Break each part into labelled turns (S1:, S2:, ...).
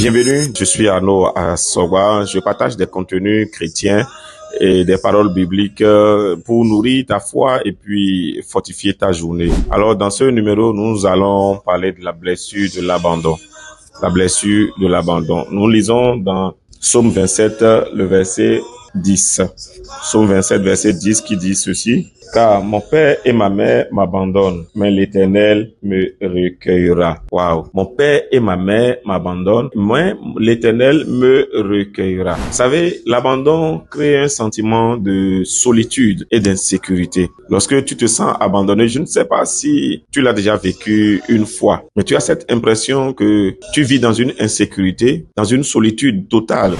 S1: Bienvenue, je suis Arnaud Assoba. Je partage des contenus chrétiens et des paroles bibliques pour nourrir ta foi et puis fortifier ta journée. Alors, dans ce numéro, nous allons parler de la blessure de l'abandon. La blessure de l'abandon. Nous lisons dans Psaume 27, le verset 10. Psaume 27, verset 10 qui dit ceci. Car mon père et ma mère m'abandonnent, mais l'Éternel me recueillera. Waouh! Mon père et ma mère m'abandonnent, mais l'Éternel me recueillera. Vous savez, l'abandon crée un sentiment de solitude et d'insécurité. Lorsque tu te sens abandonné, je ne sais pas si tu l'as déjà vécu une fois, mais tu as cette impression que tu vis dans une insécurité, dans une solitude totale.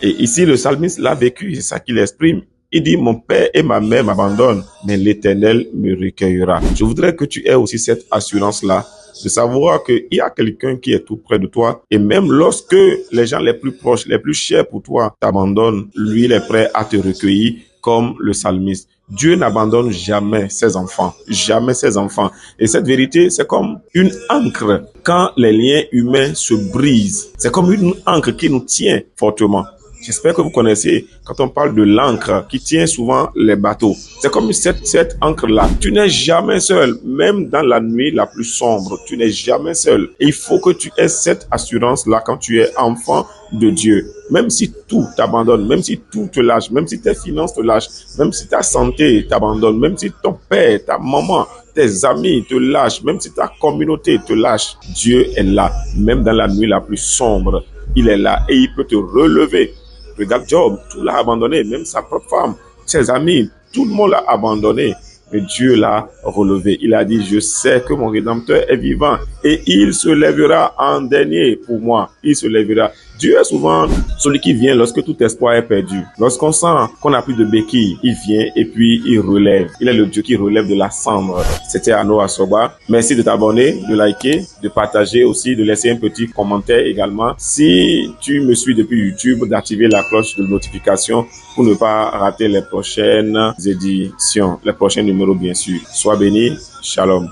S1: Et ici, le psalmiste l'a vécu, c'est ça qu'il exprime. Il dit, mon père et ma mère m'abandonnent, mais l'Éternel me recueillera. Je voudrais que tu aies aussi cette assurance-là, de savoir qu'il y a quelqu'un qui est tout près de toi. Et même lorsque les gens les plus proches, les plus chers pour toi t'abandonnent, lui, il est prêt à te recueillir comme le psalmiste. Dieu n'abandonne jamais ses enfants, jamais ses enfants. Et cette vérité, c'est comme une ancre. Quand les liens humains se brisent, c'est comme une ancre qui nous tient fortement. J'espère que vous connaissez quand on parle de l'ancre qui tient souvent les bateaux. C'est comme cette ancre-là. Tu n'es jamais seul, même dans la nuit la plus sombre. Tu n'es jamais seul. Et il faut que tu aies cette assurance-là quand tu es enfant de Dieu. Même si tout t'abandonne, même si tout te lâche, même si tes finances te lâchent, même si ta santé t'abandonne, même si ton père, ta maman, tes amis te lâchent, même si ta communauté te lâche, Dieu est là. Même dans la nuit la plus sombre, il est là et il peut te relever. Regarde Job, tout l'a abandonné, même sa propre femme, ses amis, tout le monde l'a abandonné. Mais Dieu l'a relevé. Il a dit, je sais que mon Rédempteur est vivant et il se lèvera en dernier pour moi. Il se lèvera. Dieu est souvent celui qui vient lorsque tout espoir est perdu. Lorsqu'on sent qu'on n'a plus de béquilles, il vient et puis il relève. Il est le Dieu qui relève de la cendre. C'était Arnaud Assoba. Merci de t'abonner, de liker, de partager aussi, de laisser un petit commentaire également. Si tu me suis depuis YouTube, d'activer la cloche de notification pour ne pas rater les prochaines éditions, les prochains numéros bien sûr. Sois béni. Shalom.